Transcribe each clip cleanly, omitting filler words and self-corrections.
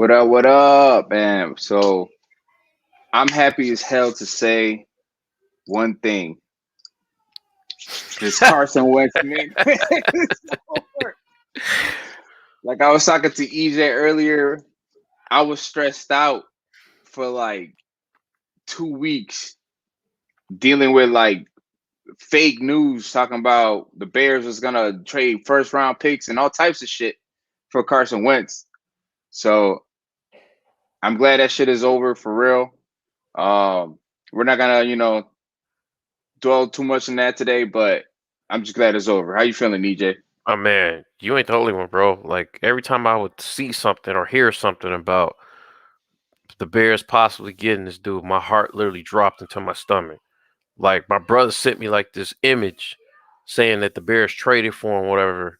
What up? What up, man? So I'm happy as hell to say one thing. This Carson Wentz man. Like I was talking to EJ earlier, I was stressed out for like 2 weeks dealing with like fake news talking about the Bears was gonna trade first round picks and all types of shit for Carson Wentz. So I'm glad that shit is over for real. We're not gonna, dwell too much on that today, but I'm just glad it's over. How you feeling, EJ? Oh man, you ain't the only one, bro. Like every time I would see something or hear something about the Bears possibly getting this dude, my heart literally dropped into my stomach. Like my brother sent me like this image saying that the Bears traded for him, whatever,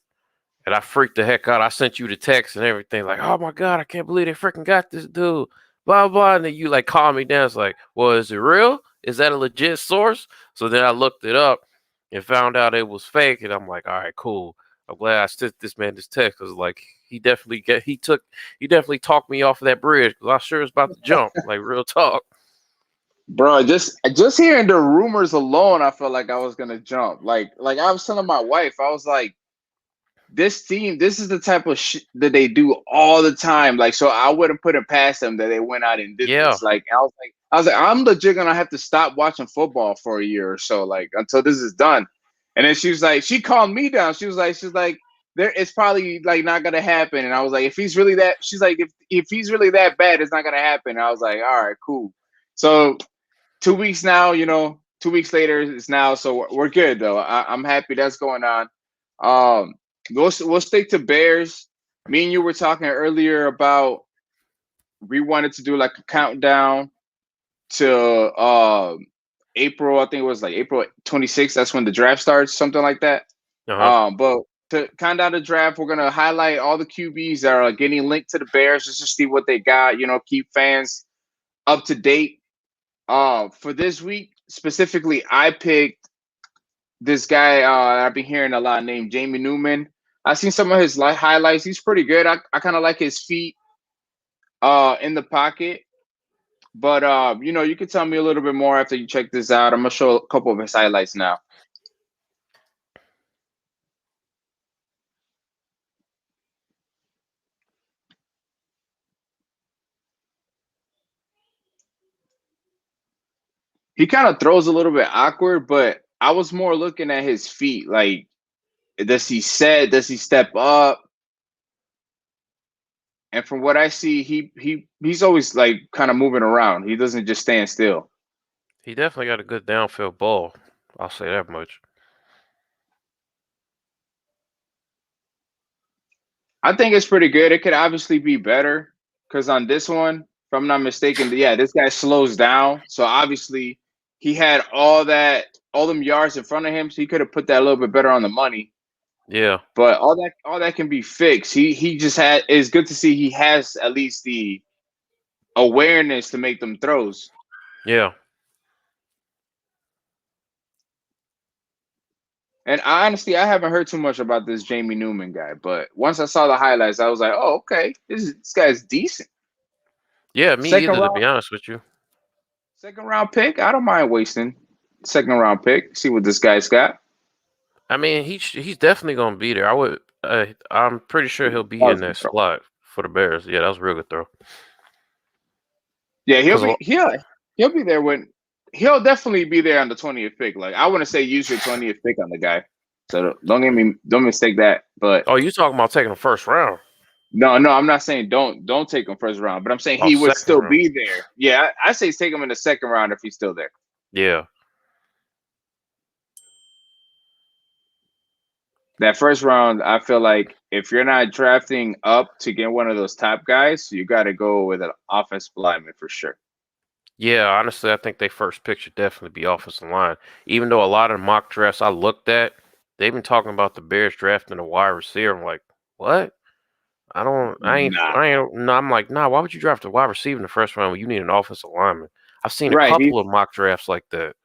and I freaked the heck out. I sent you the text and everything, like, oh my god, I can't believe they freaking got this dude. Blah blah, and then you like calm me down. It's like, well, is it real? Is that a legit source? So then I looked it up and found out it was fake, and I'm like, all right, cool. I'm glad I sent this man this text because like he definitely talked me off of that bridge because I sure was about to jump, like real talk. Bro, just hearing the rumors alone, I felt like I was gonna jump. Like I was telling my wife, I was like, this team, this is the type of shit that they do all the time. Like, so I wouldn't put it past them that they went out and did Yeah, this. Like, I was like, I'm legit gonna have to stop watching football for a year or so, like until this is done. And then she was like, she calmed me down. She's like, there, it's probably like not gonna happen. And I was like, if he's really that, she's like, if he's really that bad, it's not gonna happen. And I was like, all right, cool. So 2 weeks now, 2 weeks later, it's now, so we're good though. I'm happy that's going on. Um, we'll stick to Bears. Me and you were talking earlier about we wanted to do like a countdown to April. I think it was like April 26th. That's when the draft starts, something like that. uh huh. But to count down the draft, we're gonna highlight all the QBs that are getting linked to the Bears just to see what they got. Keep fans up to date. For this week specifically, I picked this guy I've been hearing a lot named Jamie Newman. I've seen some of his highlights. He's pretty good. I kind of like his feet in the pocket. But you can tell me a little bit more after you check this out. I'm gonna show a couple of his highlights now. He kind of throws a little bit awkward, but I was more looking at his feet. Like, does he set? Does he step up? And from what I see, he's always like kind of moving around. He doesn't just stand still. He definitely got a good downfield ball. I'll say that much. I think it's pretty good. It could obviously be better because on this one, if I'm not mistaken, yeah, this guy slows down. So obviously he had all them yards in front of him, so he could have put that a little bit better on the money. Yeah, But all that can be fixed. He just had. It's good to see he has at least the awareness to make them throws. yeah. And I haven't heard too much about this Jamie Newman guy, but once I saw the highlights, I was like, oh, okay, this guy's decent. Yeah, me Second either, to round, be honest with you. second round pick. I don't mind wasting second round pick. See what this guy's got. I mean, he's definitely gonna be there. I'm pretty sure he'll be That in was a that good throw. slot for the Bears. Yeah, that was a real good throw. Yeah, he'll Cause be he'll be there when he'll definitely be there on the 20th pick. Like I want to say, use your 20th pick on the guy. So don't mistake that. But oh, you talking about taking the first round? no, I'm not saying don't take him first round. But I'm saying Oh, he would second still round. be there. Yeah, I say take him in the second round if he's still there. Yeah, That first round, I feel like if you're not drafting up to get one of those top guys, you got to go with an offensive lineman for sure. yeah. Honestly, I think they first pick should definitely be offensive line. Even though a lot of mock drafts I looked at, they've been talking about the Bears drafting a wide receiver. I'm like, what? I don't. I ain't. Nah, I ain't. No, I'm like, nah. Why would you draft a wide receiver in the first round when you need an offensive lineman? I've seen a right. couple of mock drafts like that.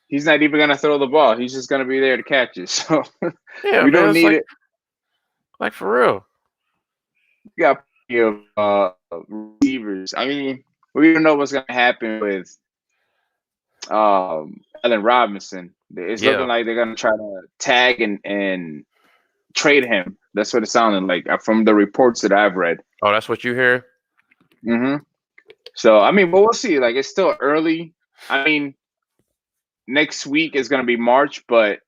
He's not even gonna throw the ball. He's just gonna be there to catch it. So Yeah, we man. don't It's need it. like for real. We got plenty of receivers. I mean, we don't know what's gonna happen with Allen Robinson. It's looking Yeah. like they're gonna try to tag and trade him. That's what it sounded like from the reports that I've read. Oh, that's what you hear? So I mean, but we'll see. Like it's still early. I mean, next week is gonna be March, but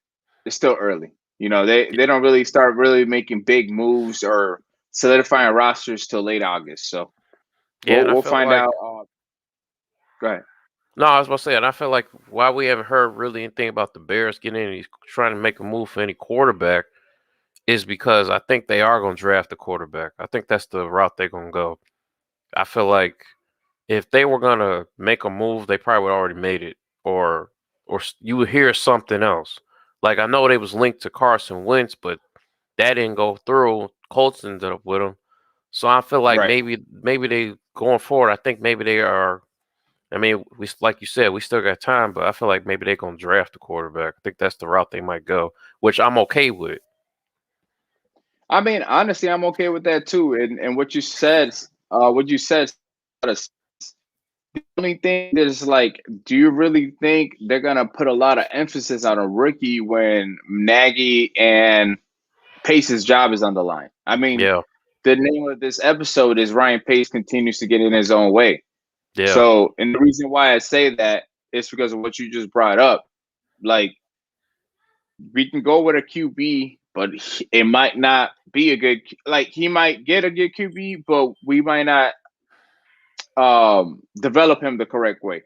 it's still early. You know, they don't really start really making big moves or solidifying rosters till late August. So Yeah, and I we'll feel find like out. Go ahead. no, I was about to say, and I feel like why we haven't heard really anything about the Bears getting any trying to make a move for any quarterback is because I think they are going to draft a quarterback. I think that's the route they're going to go. I feel like if they were going to make a move, they probably would already made it, or you would hear something else. Like I know they was linked to Carson Wentz, but that didn't go through. Colts ended up with him, so I feel like Right. maybe they going forward. I think maybe they are. I mean, we like you said, we still got time, but I feel like maybe they're gonna draft a quarterback. I think that's the route they might go, which I'm okay with. I mean, honestly, I'm okay with that too. And what you said, the only thing is like, do you really think they're gonna put a lot of emphasis on a rookie when Nagy and Pace's job is on the line? I mean, Yeah, the name of this episode is Ryan Pace continues to get in his own way. yeah, So, and the reason why I say that is because of what you just brought up. Like, we can go with a QB, but it might not be a good. Like, he might get a good QB, but we might not develop him the correct way,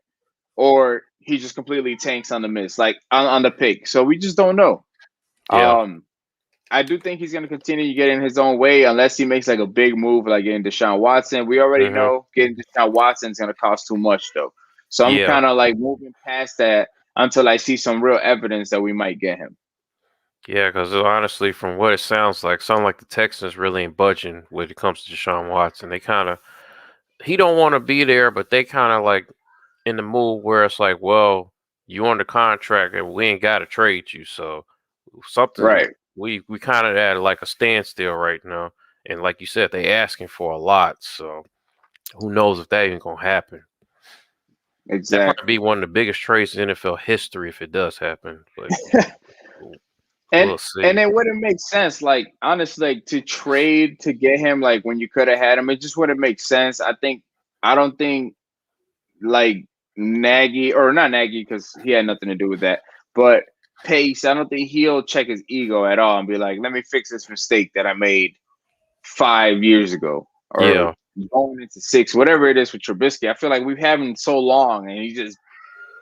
or he just completely tanks on the miss, like on the pick. So we just don't know. yeah. I do think he's going to continue to get in his own way unless he makes like a big move, like getting Deshaun Watson. We already Hmm. know getting Deshaun Watson is going to cost too much, though. So I'm Yeah, kind of like moving past that until I see some real evidence that we might get him. yeah. Because honestly, from what it sounds like the Texans really ain't budging when it comes to Deshaun Watson. They kind of he don't want to be there, but they kind of like in the mood where it's like, well, you under contract and we ain't got to trade you, so something Right. we kind of at like a standstill right now. And like you said, they asking for a lot, so who knows if that even gonna happen. That might be Exactly. one of the biggest trades in NFL history if it does happen, but and we'll and see. it wouldn't make sense, like honestly, like to trade to get him, like when you could have had him, it just wouldn't make sense. I don't think like Nagy, or not Nagy because he had nothing to do with that, but Pace, I don't think he'll check his ego at all and be like, let me fix this mistake that I made 5 years ago or Yeah, going into six, whatever it is with Trubisky. I feel like we've had him so long and he just,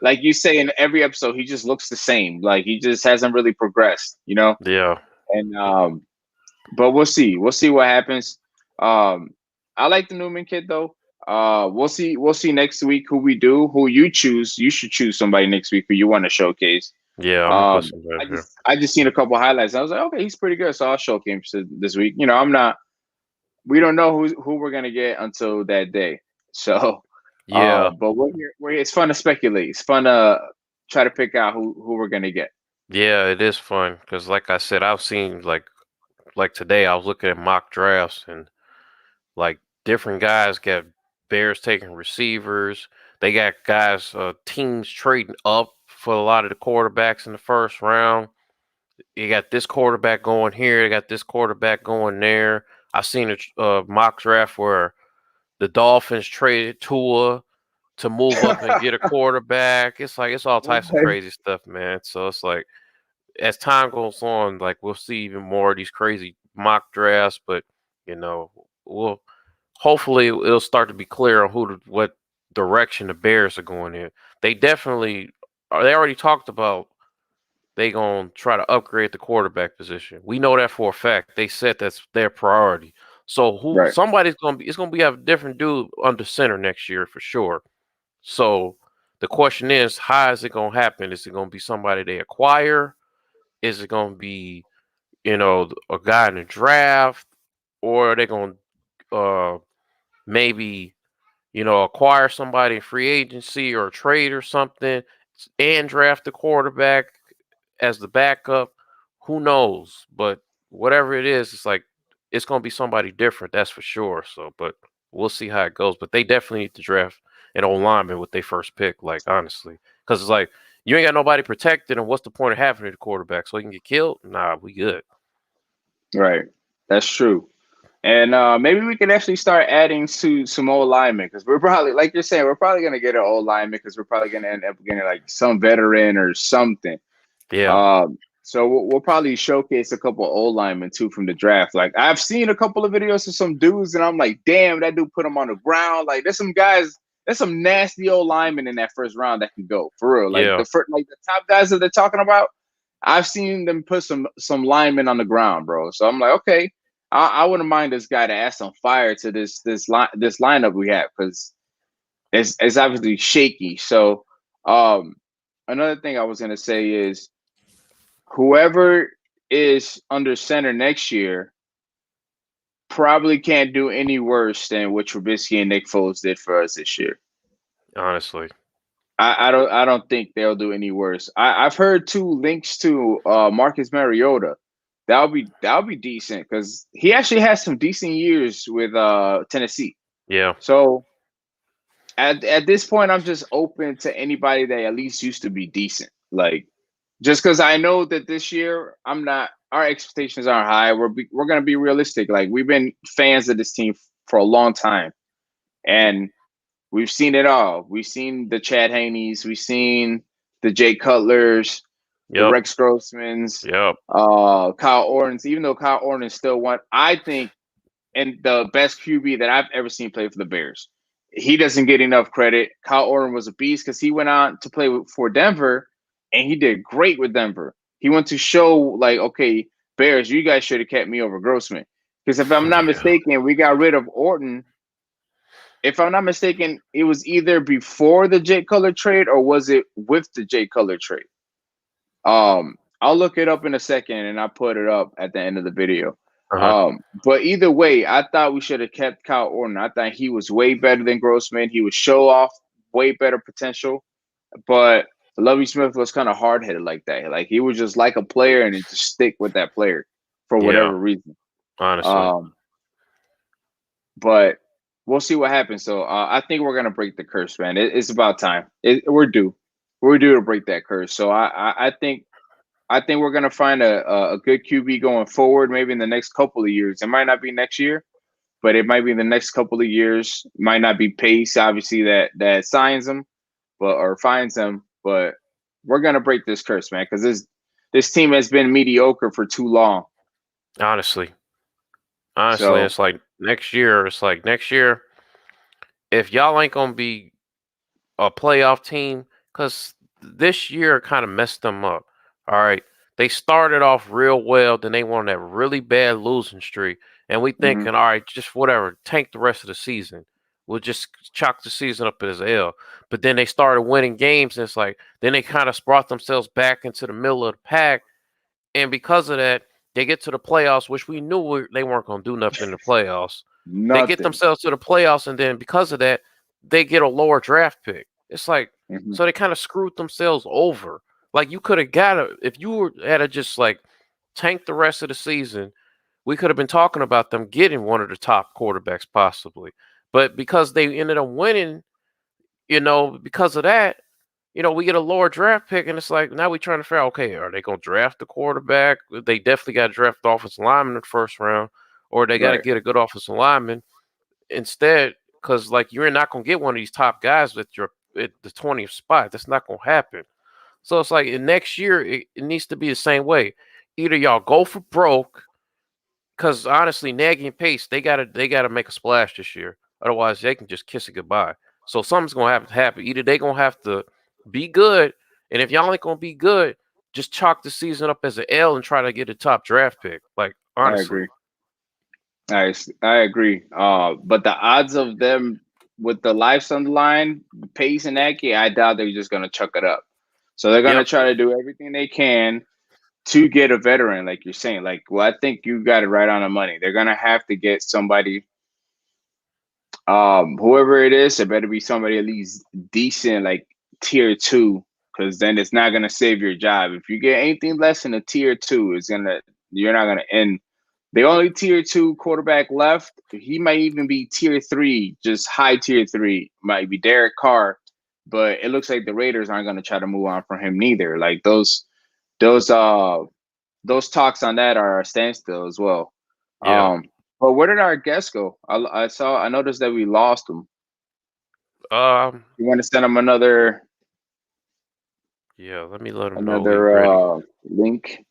like you say in every episode, he just looks the same. Like he just hasn't really progressed, you know? yeah, And but we'll see. We'll see what happens. I like the Newman kid though. We'll see. We'll see next week who we do. Who you choose. You should choose somebody next week who you want to showcase. yeah. I'm gonna put some I better here. just seen a couple highlights. I was like, okay, he's pretty good. So I'll showcase it this week. You know, I'm not. We don't know who we're gonna get until that day. So, Yeah, but we're here. It's fun to speculate. It's fun to try to pick out who we're gonna get. yeah. It is fun because, like I said, I've seen like today I was looking at mock drafts and like different guys got Bears taking receivers. They got guys, teams trading up for a lot of the quarterbacks in the first round. You got this quarterback going here. They got this quarterback going there. I seen a mock draft where the Dolphins traded Tua to move up and get a quarterback. It's like it's all types of What? crazy stuff, man. So it's like as time goes on, like we'll see even more of these crazy mock drafts. But you know, we'll hopefully it'll start to be clear on what direction the Bears are going in. They definitely they already talked about they gonna try to upgrade the quarterback position. We know that for a fact. They said that's their priority. So Right. somebody's gonna be it's gonna be a different dude under center next year for sure. So the question is, how is it gonna happen? Is it gonna be somebody they acquire? Is it gonna be, a guy in the draft? Or are they gonna uh maybe, acquire somebody in free agency or trade or something and draft the quarterback as the backup? Who knows? But whatever it is, it's like it's gonna be somebody different, that's for sure. So, but we'll see how it goes. But they definitely need to draft an old lineman with their first pick, like honestly, because it's like you ain't got nobody protected, and what's the point of having the quarterback so he can get killed? Nah, we good. Right. That's true. And maybe we can actually start adding to some old linemen because we're probably, like you're saying, we're probably gonna get an old lineman because we're probably gonna end up getting like some veteran or something. Yeah, So we'll probably showcase a couple old linemen too from the draft. Like I've seen a couple of videos of some dudes, and I'm like, damn, that dude put him on the ground. Like there's some guys, there's some nasty old linemen in that first round that can go for real. Like yeah, like the top guys that they're talking about, I've seen them put some linemen on the ground, bro. So I'm like, okay, I wouldn't mind this guy to add some fire to this lineup we have because it's obviously shaky. So another thing I was gonna say is whoever is under center next year probably can't do any worse than what Trubisky and Nick Foles did for us this year. honestly, I don't think they'll do any worse. I've heard two links to Marcus Mariota. That'll be decent because he actually has some decent years with Tennessee. yeah, So at this point, I'm just open to anybody that at least used to be decent. Like just because I know that this year I'm not, our expectations aren't high. We're gonna be realistic. Like we've been fans of this team for a long time, and we've seen it all. We've seen the Chad Haney's, we've seen the Jay Cutlers, the yep, Rex Grossmans, yep, Kyle Orton's. Even though Kyle Orton is still one, I think, and the best QB that I've ever seen play for the Bears. He doesn't get enough credit. Kyle Orton was a beast because he went on to play for Denver, and he did great with Denver. He went to show like, okay, Bears, you guys should have kept me over Grossman. Because if I'm not yeah, mistaken, we got rid of Orton. If I'm not mistaken, it was either before the Jay Cutler trade or was it with the Jay Cutler trade? I'll look it up in a second and I'll put it up at the end of the video. uh-huh. But either way, I thought we should have kept Kyle Orton. I thought he was way better than Grossman. He would show off way better potential. But Lovie Smith was kind of hard headed like that. Like he would just like a player and just stick with that player for Yeah, whatever reason. honestly, Um, but we'll see what happens. So I think we're gonna break the curse, man. It's about time. We're due. We're due to break that curse. So I think we're gonna find a good QB going forward. Maybe in the next couple of years. It might not be next year, but it might be in the next couple of years. Might not be Pace, obviously that signs him, but or finds him. But we're gonna break this curse, man, because this team has been mediocre for too long. honestly, honestly, So it's like next year. It's like next year, if y'all ain't gonna be a playoff team, because this year kind of messed them up. All right. They started off real well, then they went on that really bad losing streak. And we mhm. thinking, all right, just whatever, tank the rest of the season. We'll just chalk the season up as L. But then they started winning games, and it's like then they kind of brought themselves back into the middle of the pack. And because of that, they get to the playoffs, which we knew they weren't going to do nothing in the playoffs. They get Nothing. themselves to the playoffs, and then because of that, they get a lower draft pick. It's like Mhm. so they kind of screwed themselves over. Like you could have got if you had to just like tank the rest of the season, we could have been talking about them getting one of the top quarterbacks possibly. But because they ended up winning, because of that, we get a lower draft pick, and it's like now we're trying to figure out, okay, are they going to draft the quarterback? They definitely got to draft the offensive lineman in the first round, or they got to Right. get a good offensive lineman instead, because like you're not going to get one of these top guys at the 20th spot. That's not going to happen. So it's like next year it needs to be the same way. Either y'all go for broke, because honestly, Nagy and Pace they gotta make a splash this year. Otherwise, they can just kiss it goodbye. So something's gonna have to happen. Either they gonna have to be good, and if y'all ain't gonna be good, just chalk the season up as an L and try to get a top draft pick. Like I honestly, agree. I agree. But the odds of them with the lives on the line, Pace and Aki, I doubt they're just gonna chuck it up. So they're gonna yep, try to do everything they can to get a veteran, like you're saying. Like, well, I think you got it right on the money. They're gonna have to get somebody, whoever it is, it better be somebody at least decent, like tier two, because then it's not gonna save your job. If you get anything less than a tier two, you're not gonna end The only tier 2 quarterback left, he might even be tier 3, just high tier 3, might be Derek Carr. But it looks like the Raiders aren't going to try to move on from him neither. Like those talks on that are a standstill as well. Yeah. But where did our guests go? I noticed that we lost them. You want to send them another? Yeah, let me let them know we're ready. Link.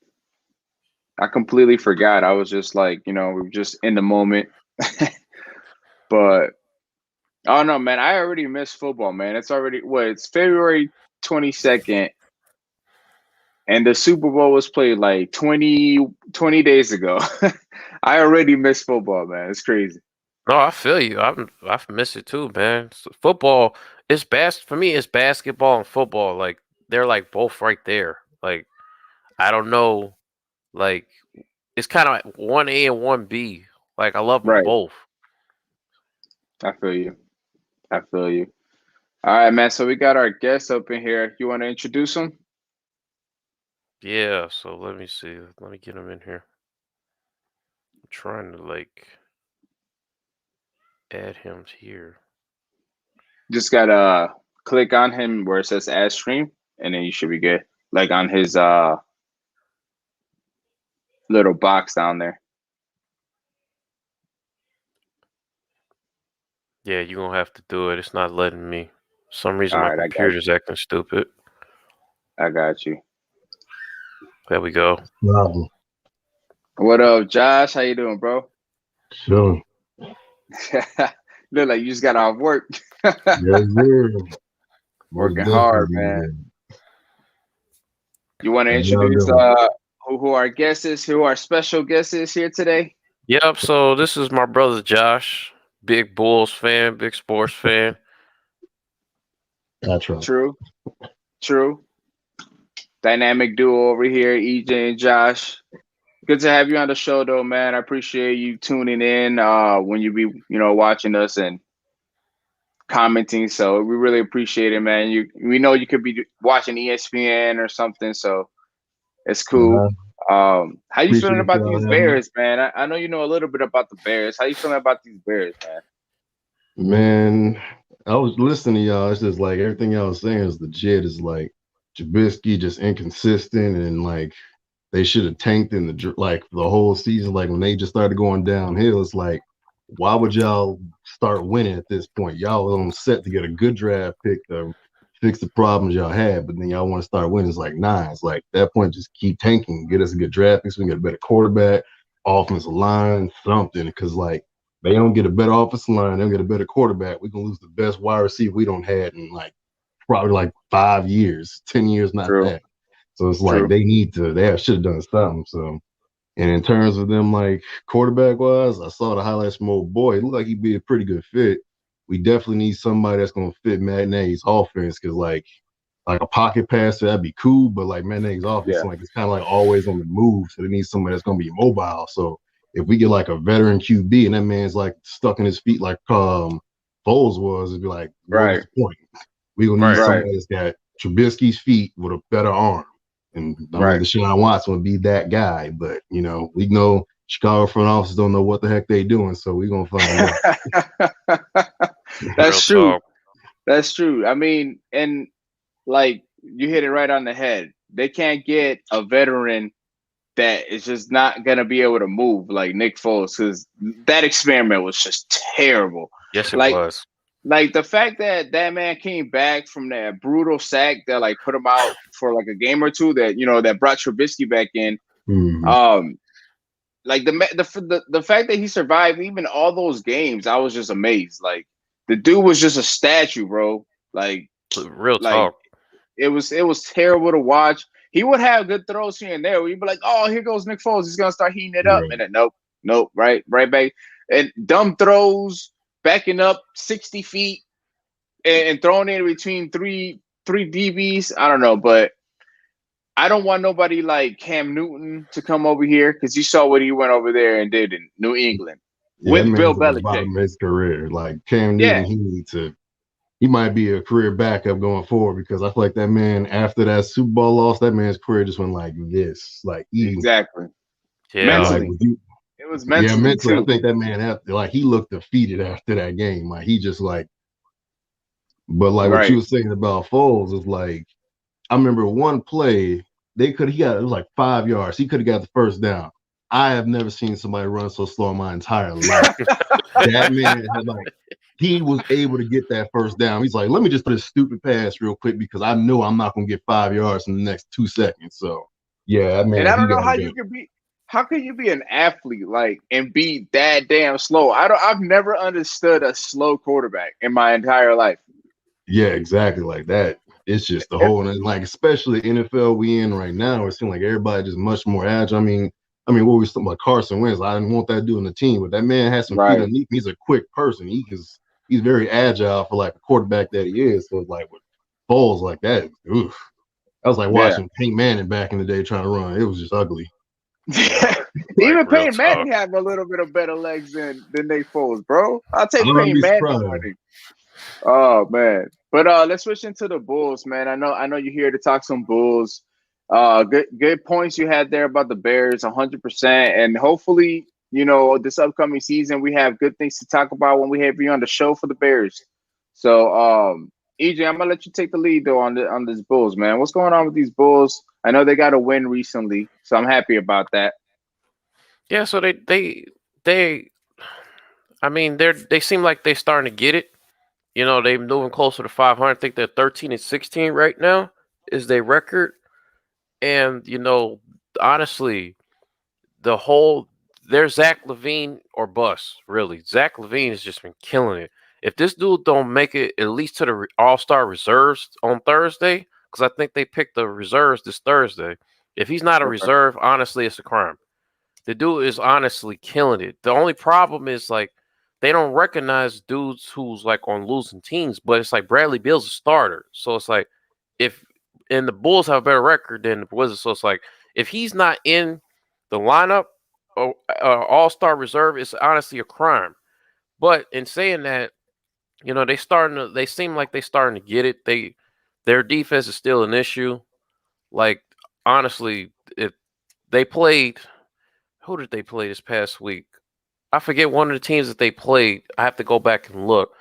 I completely forgot. I was just like, we were just in the moment. But oh no, man, I already missed football, man. It's already it's February 22nd, and the Super Bowl was played like 20 days ago. I already missed football, man. It's crazy. No, I feel you. I've missed it too, man. Football is for me. It's basketball and football. Like they're like both right there. Like I don't know. Like it's kind of like 1A and 1B. Like I love them both. I feel you. All right, man. So we got our guests up in here. You want to introduce them? Yeah. So let me see. Let me get them in here. I'm trying to like add him here. Just gotta click on him where it says add stream, and then you should be good. Like on his little box down there. Yeah, you're gonna have to do it. It's not letting me. For some reason my computer's acting stupid. I got you. There we go. Wow. What up, Josh? How you doing, bro? Sure. Look like you just got off work. Yes, Working hard, man. You want to introduce who our guest is, who our special guest is here today? Yep. So this is my brother Josh, big Bulls fan, big sports fan. That's right. True. Dynamic duo over here, EJ and Josh. Good to have you on the show, though, man. I appreciate you tuning in when you be, watching us and commenting. So we really appreciate it, man. We know you could be watching ESPN or something, so it's cool. How you feeling about these Bears, man? I know you know a little bit about the Bears. How you feeling about these Bears, man? Man, I was listening to y'all. It's just like everything y'all was saying is legit. Is like Trubisky just inconsistent, and like they should have tanked in the whole season. Like when they just started going downhill, it's like, why would y'all start winning at this point? Y'all was on set to get a good draft pick to fix the problems y'all had, but then y'all want to start winning. It's like, nah, it's like at that point, just keep tanking, get us a good draft pick so we can get a better quarterback, offensive line, something. Because like they don't get a better offensive line, they don't get a better quarterback, we're gonna lose the best wide receiver we don't had in like probably like 5 years, 10 years, not that. So it's like they should have done something. So, and in terms of them, like quarterback wise, I saw the highlights from old boy. It looked like he'd be a pretty good fit. We definitely need somebody that's gonna fit Matt Nagy's offense, because like a pocket passer, that'd be cool, but like Matt Nagy's offense, like it's kind of like always on the move. So they need somebody that's gonna be mobile. So if we get like a veteran QB and that man's like stuck in his feet like Foles was, it'd be like, what's the point? We gonna need somebody that's got Trubisky's feet with a better arm. And Deshaun Watson would be that guy, but we know Chicago front offices don't know what the heck they doing, so we're gonna find out. That's true. That's true. I mean, and like you hit it right on the head. They can't get a veteran that is just not gonna be able to move like Nick Foles, because that experiment was just terrible. Yes, it was. Like the fact that man came back from that brutal sack that like put him out for like a game or two, that that brought Trubisky back in. Mm-hmm. Like the fact that he survived even all those games, I was just amazed. Like the dude was just a statue, bro. Like real talk. It was terrible to watch. He would have good throws here and there where you'd be like, oh, here goes Nick Foles. He's gonna start heating it up, and then nope, right back, and dumb throws. Backing up 60 feet and throwing it between three DBs. I don't know, but I don't want nobody like Cam Newton to come over here, because you saw what he went over there and did in New England with Bill Belichick. His career, like Cam Newton, he might be a career backup going forward, because I feel like that man, after that Super Bowl loss, that man's career just went like this, like exactly. Yeah, mentally. was Yeah, mentally mentally, I too. think that man after like he looked defeated after that game. Like he just like, but like what you Right. were saying about Foles is like, I remember one play he got it was like 5 yards. He could have got the first down. I have never seen somebody run so slow in my entire life. That man had like he was able to get that first down. He's like, let me just put a stupid pass real quick because I know I'm not gonna get 5 yards in the next 2 seconds. So yeah, And man, I he don't know got how to you go. can be. How can you be an athlete like and be that damn slow? I've never understood a slow quarterback in my entire life. Yeah, exactly like that. It's just the whole and like especially NFL we in right now. It seems like everybody just much more agile. I mean, what we talking about Carson Wentz? I didn't want that doing the team, but that man has some feet Right. underneath. He's a quick person. He's very agile for like a quarterback that he is. So it's like with balls like that, oof. I was like Yeah. watching Peyton Manning back in the day trying to run. It was just ugly. Even real Peyton tough. Manning had a little bit of better legs than Nate Foles, bro. I'll I take wouldn't Peyton be Manning surprised. money. Oh man. But let's switch into the Bulls, man. I know you're here to talk some Bulls. Good points you had there about the Bears, 100%. And hopefully, you know, this upcoming season we have good things to talk about when we have you on the show for the Bears. So EJ, I'm gonna let you take the lead though on this Bulls, man. What's going on with these Bulls? I know they got a win recently, so I'm happy about that. Yeah, so they I mean they seem like they're starting to get it. You know, they're moving closer to 500. I think they're 13-16 right now is their record. And you know, honestly, the whole there's Zach LaVine or bust. Really, Zach LaVine has just been killing it. If this dude don't make it at least to the All-Star reserves on Thursday, because I think they picked the reserves this Thursday. If he's not a Okay. reserve, honestly, it's a crime. The dude is honestly killing it. The only problem is like they don't recognize dudes who's like on losing teams, but it's like Bradley Beal's a starter. So it's like if and the Bulls have a better record than the Wizards. So it's like if he's not in the lineup or all-star reserve, it's honestly a crime. But in saying that, you know, they seem like they starting to get it. Their defense is still an issue. Like honestly, if they played who did they play this past week? I forget one of the teams that they played. I have to go back and look.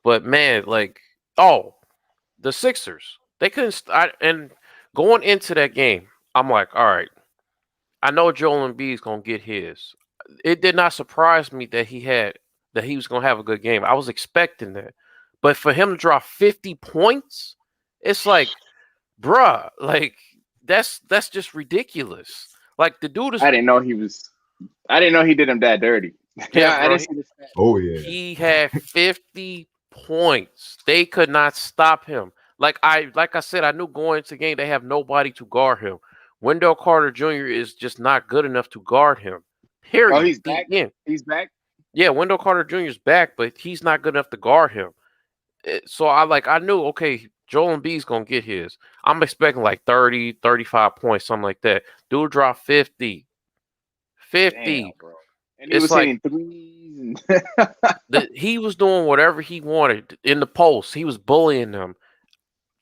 But man, like, oh, the Sixers. They couldn't. And going into that game, I'm like, all right, I know Joel Embiid is gonna get his. It did not surprise me that he was gonna have a good game. I was expecting that, but for him to drop 50 points, it's like, bruh, like that's just ridiculous. Like the dude is I didn't know he was. I didn't know he did him that dirty. yeah, Yeah, I bro. didn't see this. Oh yeah. He had 50 points. They could not stop him. Like I said, I knew going into the game they have nobody to guard him. Wendell Carter Jr. is just not good enough to guard him. Oh, Period. he's The back. end. He's back. Yeah, Wendell Carter Jr. is back, but he's not good enough to guard him. So I knew okay, Joel Embiid's gonna get his. I'm expecting like 30, 35 points, something like that. Dude dropped 50. Damn, 50. bro. And he It's was like hitting threes. he was doing whatever he wanted in the post. He was bullying them,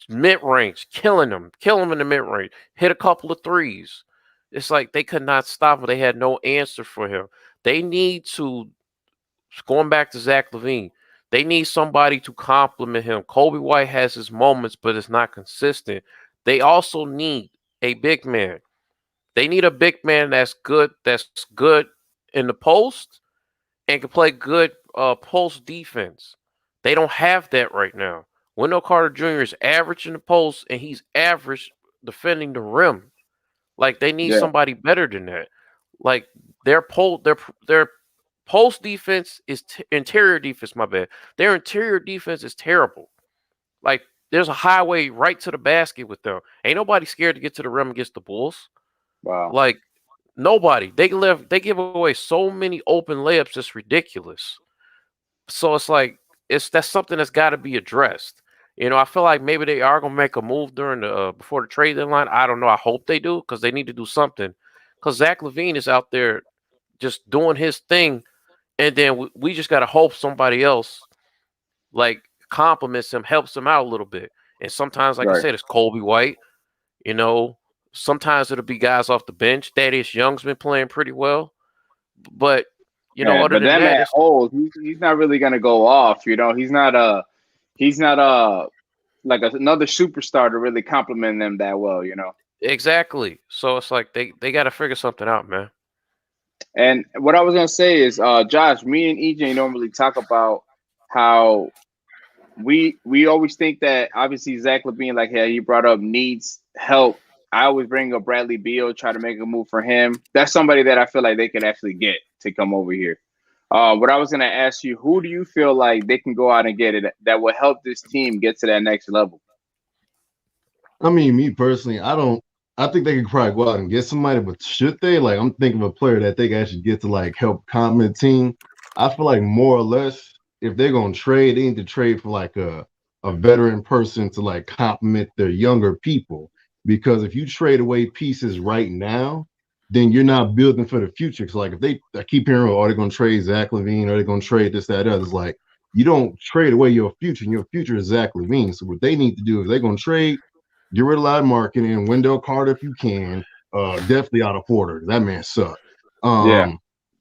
mid range, killing them in the mid range. Hit a couple of threes. It's like they could not stop him. They had no answer for him. They need to going back to Zach LaVine. They need somebody to complement him. Kobe White has his moments, but it's not consistent. They also need a big man. They need a big man that's good in the post and can play good post defense. They don't have that right now. Wendell Carter Jr. is average in the post, and he's average defending the rim. Like they need Yeah. somebody better than that. Like their post defense is interior defense. My bad. Their interior defense is terrible. Like there's a highway right to the basket with them. Ain't nobody scared to get to the rim against the Bulls. Wow. Like nobody. They give away so many open layups. It's ridiculous. So it's like that's something that's got to be addressed. You know, I feel like maybe they are gonna make a move during the before the trade deadline. I don't know. I hope they do because they need to do something. Because Zach LaVine is out there just doing his thing, and then we just gotta hope somebody else like compliments him, helps him out a little bit. And sometimes, like I Right. said, it's Kobe White. You know, sometimes it'll be guys off the bench. Thaddeus Young's been playing pretty well, but You know, other but than then that, at old, he's not really gonna go off. You know, he's not like another superstar to really compliment them that well. You know. exactly. So it's like they got to figure something out, man. And what I was gonna say is, Josh, me and EJ normally talk about how we always think that obviously Zach Levine, like yeah, he brought up needs help. I always bring up Bradley Beal, try to make a move for him. That's somebody that I feel like they could actually get to come over here. What I was gonna ask you, who do you feel like they can go out and get it that will help this team get to that next level? I mean, me personally, I don't. I think they could probably go out and get somebody, but should they? Like, I'm thinking of a player that they can actually get to like help complement the team. I feel like more or less, if they're gonna trade, they need to trade for like a veteran person to like complement their younger people. Because if you trade away pieces right now, then you're not building for the future. Because like if I keep hearing, oh, they're gonna trade Zach Levine, or they're gonna trade this, that, other. It's like you don't trade away your future, and your future is Zach Levine. So what they need to do is they're gonna trade. Get rid of a lot of marketing. Wendell Carter, if you can. Definitely out of Porter. That man sucked. Yeah,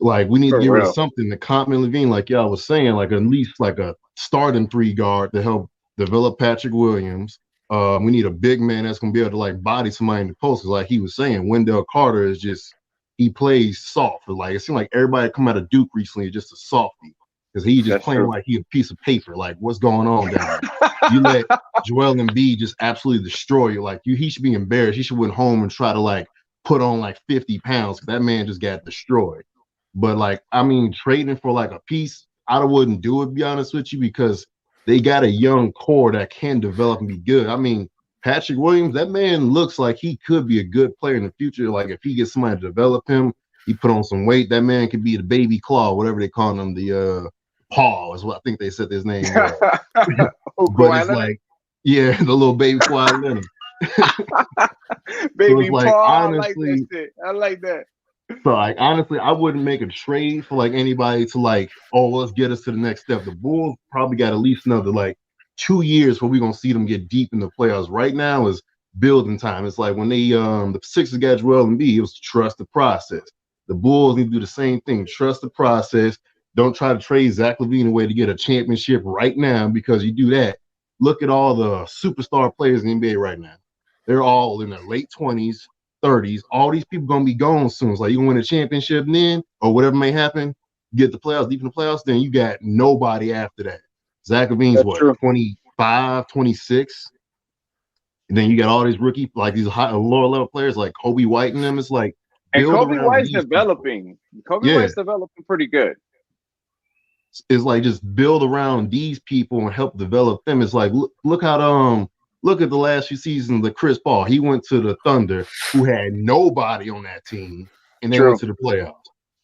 Like we need to for get rid of real. something to complement Levine, like y'all was saying, like at least like a starting 3 guard to help develop Patrick Williams. We need a big man that's gonna be able to like body somebody in the post. Cause like he was saying, Wendell Carter is just he plays soft. Like it seemed like everybody come out of Duke recently is just a softie. Because he just That's playing true. like he a piece of paper. Like what's going on down there? You let Joel Embiid just absolutely destroy you. Like he should be embarrassed. He should went home and try to like put on like 50 pounds. That man just got destroyed. But like, I mean, trading for like a piece, I wouldn't do it, to be honest with you, because they got a young core that can develop and be good. I mean, Patrick Williams, that man looks like he could be a good player in the future. Like if he gets somebody to develop him, he put on some weight, that man could be the baby claw, whatever they call him, the Paul is what I think they said his name was. Oh, But it's Kawhi Leonard? like, yeah, the little baby Kawhi Leonard. So it's Baby like Paul, I like that honestly, shit. I like that. I wouldn't make a trade for like anybody to like, oh, let's get us to the next step. The Bulls probably got at least another like 2 years where we're gonna see them get deep in the playoffs. Right now is building time. It's like when the Sixers got Joel Embiid, it was to trust the process. The Bulls need to do the same thing, trust the process. Don't try to trade Zach Levine away to get a championship right now, because you do that. Look at all the superstar players in the NBA right now. They're all in their late 20s, 30s. All these people gonna be gone soon. It's like you gonna win a championship then, or whatever may happen, get the playoffs, deep in the playoffs, then you got nobody after that. Zach Levine's That's what, true. 25, 26? And then you got all these rookie, like these high lower level players like Kobe White and them. It's like And build Kobe around White's these people. developing. Kobe Yeah. White's developing pretty good. It's like just build around these people and help develop them. It's like look at the last few seasons of Chris Paul. He went to the Thunder, who had nobody on that team, and they went True. to the playoffs.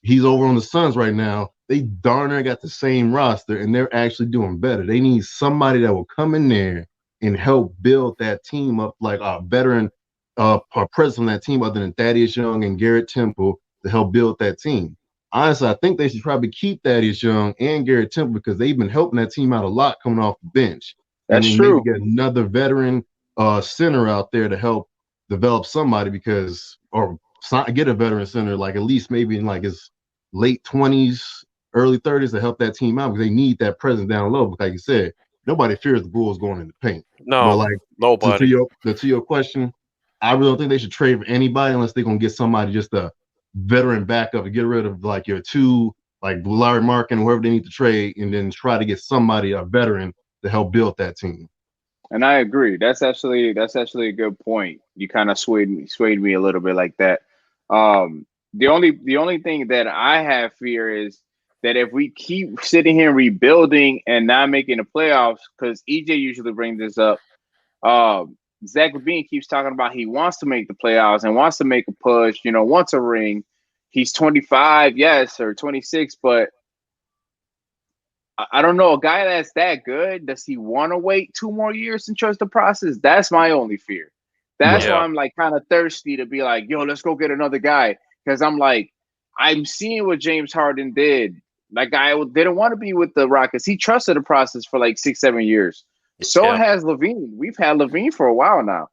He's over on the Suns right now. They darn near got the same roster, and they're actually doing better. They need somebody that will come in there and help build that team up, like a veteran president on that team, other than Thaddeus Young and Garrett Temple, to help build that team. Honestly, I think they should probably keep Thaddeus Young and Garrett Temple, because they've been helping that team out a lot coming off the bench. And That's then maybe true. get another veteran center out there to help develop somebody, or get a veteran center, like at least maybe in like his late 20s, early 30s, to help that team out, because they need that presence down low. But like you said, nobody fears the Bulls going in the paint. But No, like nobody. to your question, I really don't think they should trade for anybody unless they're gonna get somebody just a veteran backup and get rid of like your two, like Larry Markin, whoever they need to trade, and then try to get somebody, a veteran, to help build that team. And I agree. That's actually a good point. You kind of swayed me a little bit like that. The only thing that I have fear is that if we keep sitting here rebuilding and not making the playoffs, because EJ usually brings this up, Zach Levine keeps talking about he wants to make the playoffs and wants to make a push, wants a ring. He's 25, yes, or 26, but I don't know. A guy that's that good, does he want to wait 2 more years and trust the process? That's my only fear. That's Right. why Yeah. I'm like kind of thirsty to be like, yo, let's go get another guy. Because I'm like, I'm seeing what James Harden did. That guy didn't want to be with the Rockets. He trusted the process for like 6, 7 years. So Yeah. has Levine. We've had Levine for a while now.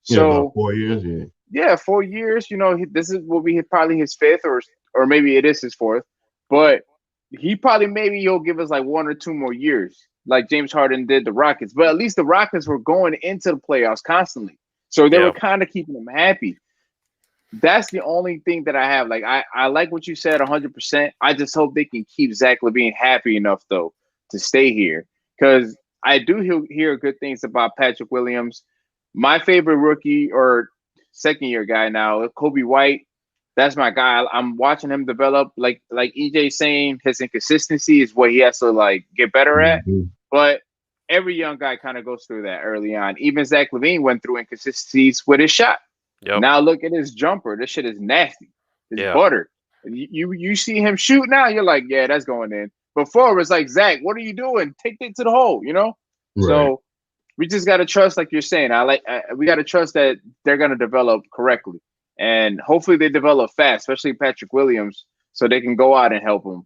Yeah, about So 4 years. Yeah. yeah, 4 years. This is will be probably his fifth, or maybe it is his fourth. But he probably maybe he'll give us like 1 or 2 more years, like James Harden did the Rockets. But at least the Rockets were going into the playoffs constantly, so they were kind of keeping him happy. That's the only thing that I have. Like I like what you said 100%. I just hope they can keep Zach LaVine happy enough though to stay here, because I do hear good things about Patrick Williams. My favorite rookie or second year guy now, Kobe White. That's my guy. I'm watching him develop. Like EJ saying, his inconsistency is what he has to like get better at. But every young guy kind of goes through that early on. Even Zach LaVine went through inconsistencies with his shot. Yep. Now look at his jumper. This shit is nasty. It's butter. You see him shoot now, you're like, yeah, that's going in. Before it's like, Zach, what are you doing? Take it to the hole, you know? Right. So we just gotta trust, like you're saying. We gotta trust that they're gonna develop correctly. And hopefully they develop fast, especially Patrick Williams, so they can go out and help him.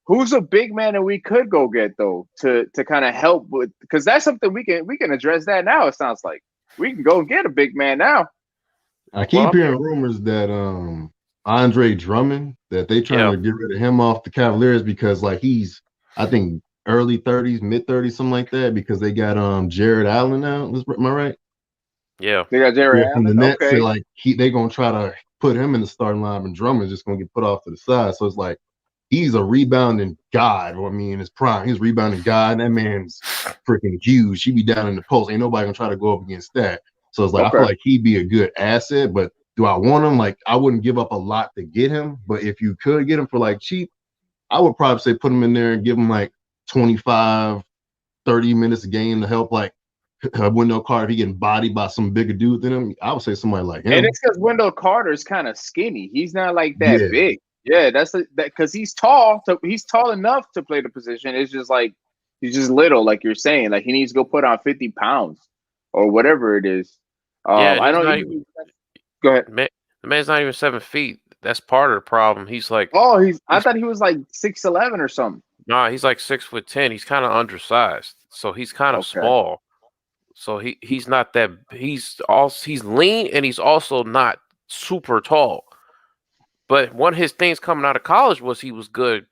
Who's a big man that we could go get though to kind of help with, because that's something we can address that now. It sounds like we can go and get a big man now. I keep hearing rumors that Andre Drummond, that they trying to get rid of him off the Cavaliers because like he's, I think, early 30s, mid 30s, something like that, because they got Jared Allen now. Am I right? Yeah, they got Jared Allen. From the Nets, okay. So like they gonna try to put him in the starting line, and Drummond's just gonna get put off to the side. So it's like he's a rebounding god. I mean, in his prime, he's a rebounding god. And that man's freaking huge. He be down in the post. Ain't nobody gonna try to go up against that. So it's like I feel like he'd be a good asset, but do I want him? Like I wouldn't give up a lot to get him, but if you could get him for like cheap, I would probably say put him in there and give him like 25, 30 minutes a game to help like Wendell Carter. If he getting bodied by some bigger dude than him, I would say somebody like him. And it's because Wendell Carter is kind of skinny. He's not like that big. Yeah, that's that because he's tall. So he's tall enough to play the position. It's just like he's just little, like you're saying. Like he needs to go put on 50 pounds or whatever it is. I don't. Go ahead. The man's not even 7 feet. That's part of the problem. He's like, I thought he was like 6'11" or something. Nah, he's like 6'10". He's kind of undersized, so he's kind of small. So he's not that. He's lean and he's also not super tall. But one of his things coming out of college was he was good,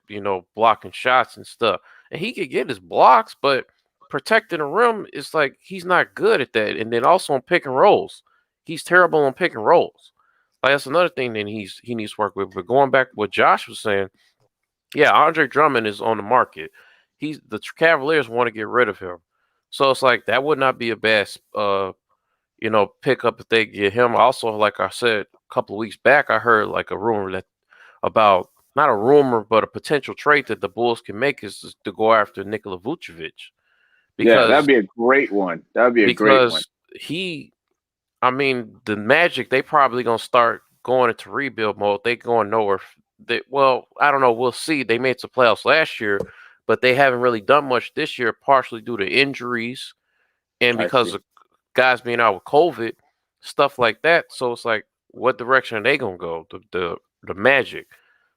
blocking shots and stuff, and he could get his blocks, but protecting the rim is like he's not good at that. And then also on pick and rolls, he's terrible on pick and rolls. Like that's another thing that he needs to work with. But going back to what Josh was saying, yeah, Andre Drummond is on the market. The Cavaliers want to get rid of him, so it's like that would not be a bad pickup if they get him. Also, like I said a couple of weeks back, I heard like a rumor about not a rumor but a potential trade that the Bulls can make is to go after Nikola Vucevic. Because, that'd be a great one. That'd be a great one. The Magic, they probably gonna start going into rebuild mode. They going nowhere. I don't know. We'll see. They made some playoffs last year, but they haven't really done much this year, partially due to injuries and because of guys being out with COVID, stuff like that. So it's like, what direction are they gonna go? The Magic.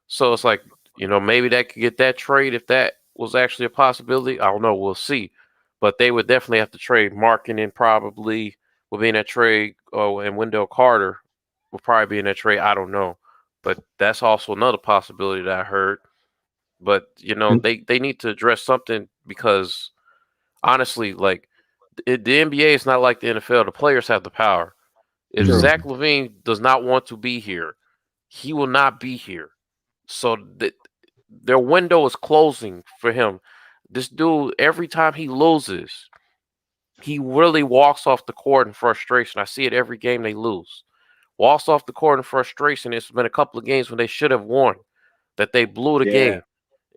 So it's like, maybe that could get that trade if that was actually a possibility. I don't know. We'll see. But they would definitely have to trade Markkanen probably will be in that trade. And Wendell Carter will probably be in that trade. I don't know. But that's also another possibility that I heard. But, they need to address something because, honestly, like, the NBA is not like the NFL. The players have the power. If Zach LaVine does not want to be here, he will not be here. So their window is closing for him. This dude, every time he loses, he really walks off the court in frustration. I see it every game they lose. Walks off the court in frustration. It's been a couple of games when they should have won, that they blew the game.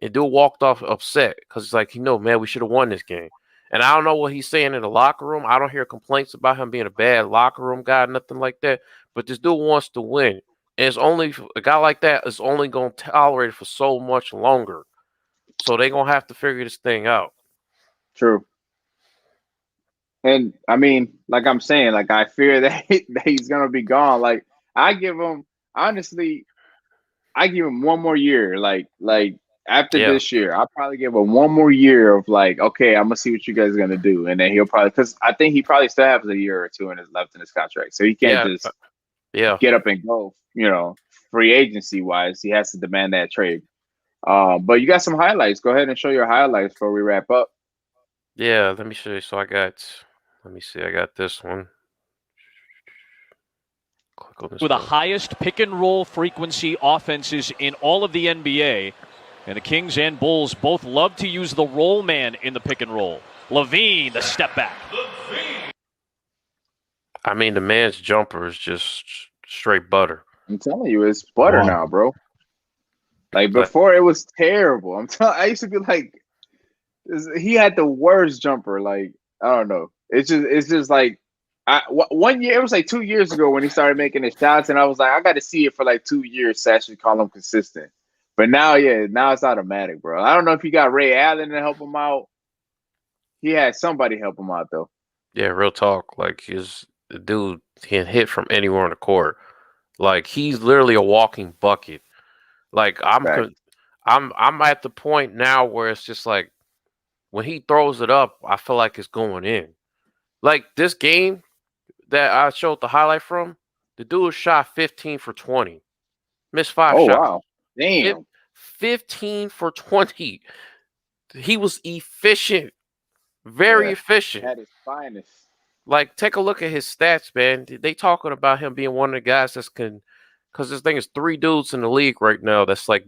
And dude walked off upset because it's like, man, we should have won this game. And I don't know what he's saying in the locker room. I don't hear complaints about him being a bad locker room guy, nothing like that. But this dude wants to win. And it's only a guy like that is only going to tolerate it for so much longer. So they're going to have to figure this thing out. True. And I mean, like I'm saying, like I fear that he's going to be gone. Like I give him 1 more year. Like after this year, I'll probably give him 1 more year of like, okay, I'm going to see what you guys are going to do. And then he'll probably, because I think he probably still has a year or two left in his contract. So he can't just get up and go, free agency wise. He has to demand that trade. But you got some highlights. Go ahead and show your highlights before we wrap up. Yeah, let me show you. So let me see. I got this one. Click on this with the one. highest pick and roll frequency offenses in all of the NBA. And the Kings and Bulls both love to use the roll man in the pick and roll. LaVine, the step back. I mean, the man's jumper is just straight butter. I'm telling you, it's butter Wow. now, bro. Like before, it was terrible. I used to be like, he had the worst jumper. Like, I don't know. It's just like, 1 year, it was like 2 years ago when he started making his shots, and I was like, I got to see it for like 2 years to actually call him consistent. But now it's automatic, bro. I don't know if he got Ray Allen to help him out. He had somebody help him out though. Yeah, real talk. Like the dude can hit from anywhere on the court. Like he's literally a walking bucket. Like I'm at the point now where it's just like when he throws it up, I feel like it's going in. Like this game that I showed the highlight from, the dude shot 15 for 20. Missed 5 shots. Oh wow. Damn. 15 for 20. He was efficient. Very efficient. At his finest. Like, take a look at his stats, man. They talking about him being one of the guys because this thing is 3 dudes in the league right now that's like,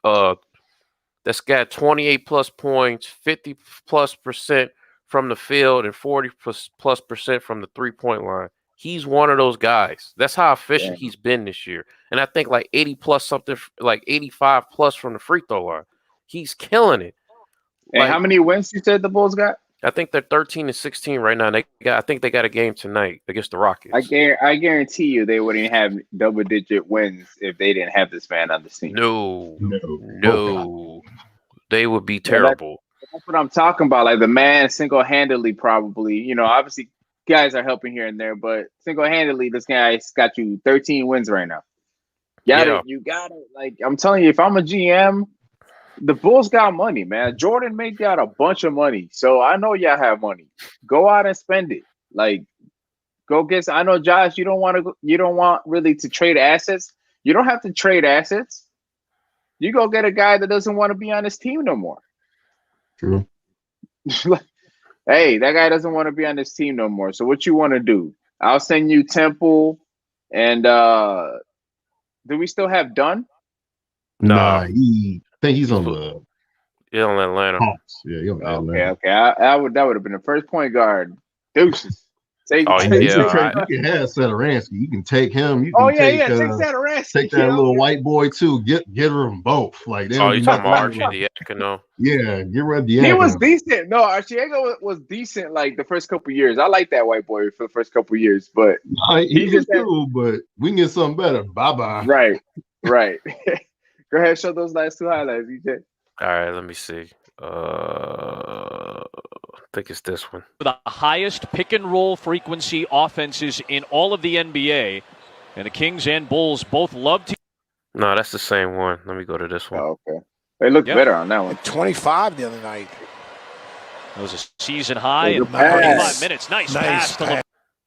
that's got 28 plus points, 50 plus percent from the field, and 40 plus percent from the 3-point line. He's one of those guys. That's how efficient he's been this year. And I think like 80 plus something, like 85 plus from the free throw line. He's killing it. And how many wins you said the Bulls got? I think they're 13-16 right now. I think they got a game tonight against the Rockets. I guarantee you they wouldn't have double-digit wins if they didn't have this man on the team. No. They would be terrible. That's what I'm talking about. Like the man single-handedly probably, obviously guys are helping here and there, but single-handedly this guy's got you 13 wins right now. You got it. Like I'm telling you, if I'm a GM, the Bulls got money, man. Jordan made out a bunch of money. So I know y'all have money. Go out and spend it. Like go get I know Josh, you don't want really to trade assets. You don't have to trade assets. You go get a guy that doesn't want to be on his team no more. True. Hey, that guy doesn't want to be on this team no more. So what you want to do? I'll send you Temple and do we still have Dunn? Nah, I think he's on the on Atlanta. Hawks. Yeah, he's on Atlanta. Okay. That would have been the first point guard. Deuces. You can have Satoransky. You can take him. You can take Satoransky. Take that little white boy too. Get them both. Like you talking about Arcidiacono? Yeah, get rid of Diacono. He was decent. No, Arcidiacono was decent. Like the first couple years, I like that white boy for the first couple years. But he just cool. But we can get something better. Bye bye. Right. Go ahead, show those last 2 highlights, EJ. All right, let me see. I think it's this one. The highest pick and roll frequency offenses in all of the NBA. And the Kings and Bulls both love to. No, that's the same one. Let me go to this one. Oh, okay. They look better on that one. 25 the other night. That was a season high in 45 minutes. Nice pass to LeBron.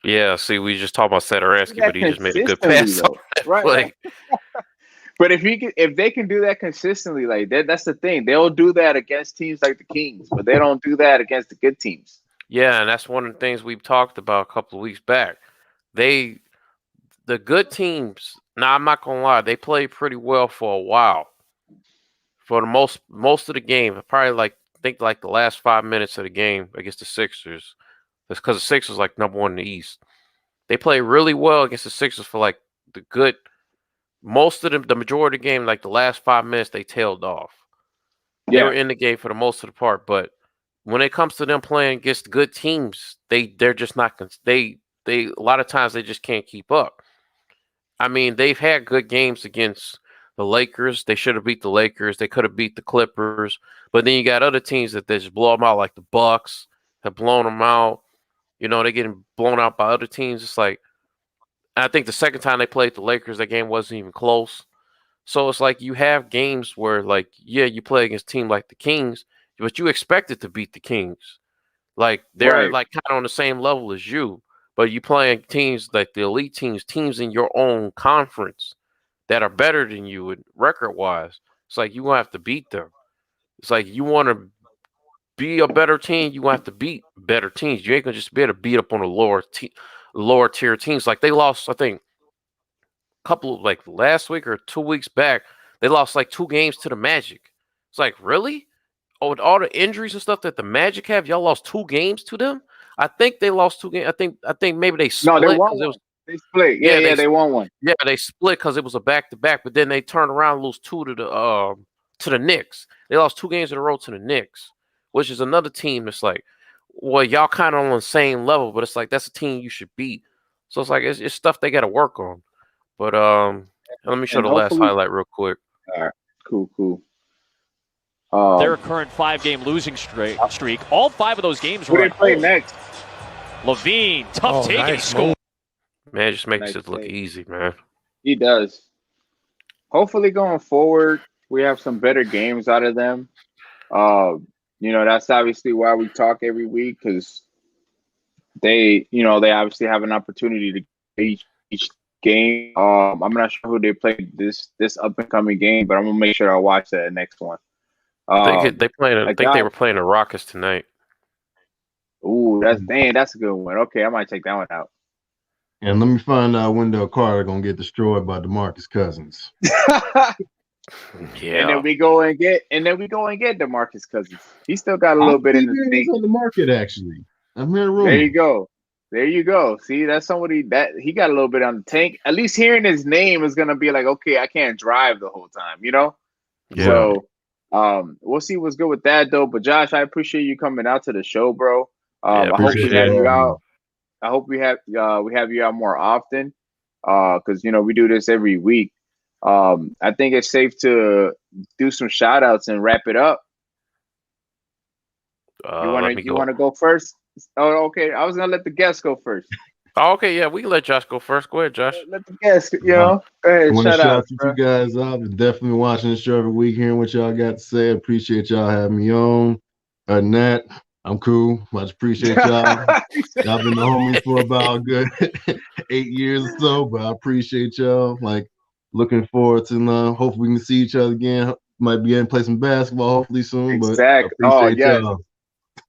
Yeah, see, we just talked about Satoransky, but he just made a good pass. Right. But if they can do that consistently, like that's the thing. They'll do that against teams like the Kings, but they don't do that against the good teams. Yeah, and that's one of the things we've talked about a couple of weeks back. The good teams, now I'm not gonna lie, they played pretty well for a while. For the most of the game, probably the last 5 minutes of the game against the Sixers. That's because the Sixers like number 1 in the East. They played really well against the Sixers for like most of the majority of the game, like the last 5 minutes, they tailed off. They were in the game for the most of the part, but when it comes to them playing against good teams, they're just not. They a lot of times they just can't keep up. I mean, they've had good games against the Lakers. They should have beat the Lakers. They could have beat the Clippers, but then you got other teams that they just blow them out, like the Bucks have blown them out. They're getting blown out by other teams. It's like. I think the second time they played the Lakers, that game wasn't even close. So it's like you have games where, like, you play against a team like the Kings, but you expected to beat the Kings. Like, they're like kind of on the same level as you, but you playing teams like the elite teams in your own conference that are better than you record-wise. It's like you gonna have to beat them. It's like you want to be a better team, you gonna have to beat better teams. You ain't gonna just be able to beat up on the lower tier teams. Like they lost, I think, a couple like last week or 2 weeks back. They lost like 2 games to the Magic. It's like really? Oh, with all the injuries and stuff that the Magic have, y'all lost 2 games to them. I think they lost 2 games. I think maybe they split. No, they won one. They split. Yeah, they won one. Yeah, they split because it was a back-to-back, but then they turned around and lose 2 to the Knicks. They lost 2 games in a row to the Knicks, which is another team that's like, well, y'all kind of on the same level, but it's like that's a team you should beat. So it's like it's stuff they got to work on. But let me show the last highlight real quick. All right, cool. Their current 5-game losing streak. All 5 of those games were. Who they play next? LaVine, tough take and score. Man, just makes it look easy, man. He does. Hopefully, going forward, we have some better games out of them. That's obviously why we talk every week, because they obviously have an opportunity to each game. I'm not sure who they play this up and coming game, but I'm gonna make sure I watch that next one. I think they were playing the Rockets tonight. Ooh, that's a good one. Okay, I might take that one out. And let me find out Wendell Carter gonna get destroyed by DeMarcus Cousins. Yeah. And then we go and get DeMarcus Cousins. He still got a little bit in the tank. On the market, actually. I'm hearing rumors. There you go. See, that's somebody that he got a little bit on the tank. At least hearing his name is gonna be like, okay, I can't drive the whole time, Yeah. So we'll see what's good with that though. But Josh, I appreciate you coming out to the show, bro. I hope we have you out. I hope we have you out more often. Because we do this every week. I think it's safe to do some shout outs and wrap it up. You want to go first? Oh, okay. I was gonna let the guests go first. Oh, okay, yeah, we can let Josh go first. Go ahead, Josh. Let the guests, go ahead. I want to shout out bro. you guys out. I'm definitely watching the show every week, hearing what y'all got to say. Appreciate y'all having me on. Other than that, I'm cool. Much appreciate y'all. Y'all been the homies for about a good 8 years or so, but I appreciate y'all. Like, looking forward to hopefully we can see each other again. Might be getting to play some basketball hopefully soon. Exactly. But I appreciate y'all.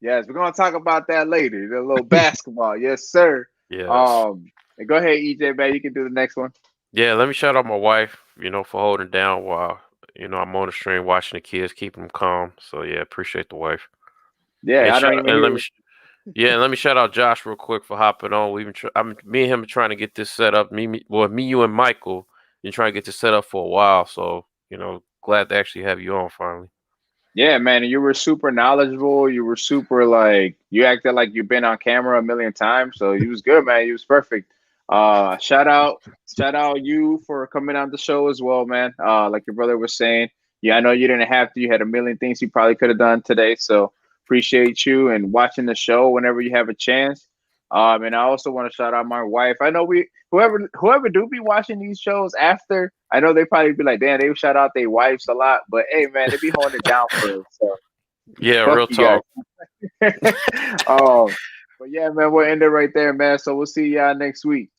Yes, we're gonna talk about that later. The little basketball, yes, sir. Yes. And go ahead, EJ, man. You can do the next one. Yeah, let me shout out my wife, for holding down while I'm on the stream watching the kids, keeping them calm. So yeah, appreciate the wife. Yeah, let me shout out Josh real quick for hopping on. Me and him are trying to get this set up. Me, you, and Michael, been trying to get this set up for a while. So glad to actually have you on finally. Yeah, man, and you were super knowledgeable. You were super you acted like you've been on camera a million times. So you was good, man. You was perfect. Shout out you for coming on the show as well, man. Like your brother was saying, I know you didn't have to. You had a million things you probably could have done today. So appreciate you and watching the show whenever you have a chance. And I also want to shout out my wife. I know whoever do be watching these shows after, I know they probably be like, damn, they shout out their wives a lot, but hey, man, they be holding it down for us. So yeah, real talk. But yeah, man, we'll end it right there, man. So we'll see y'all next week.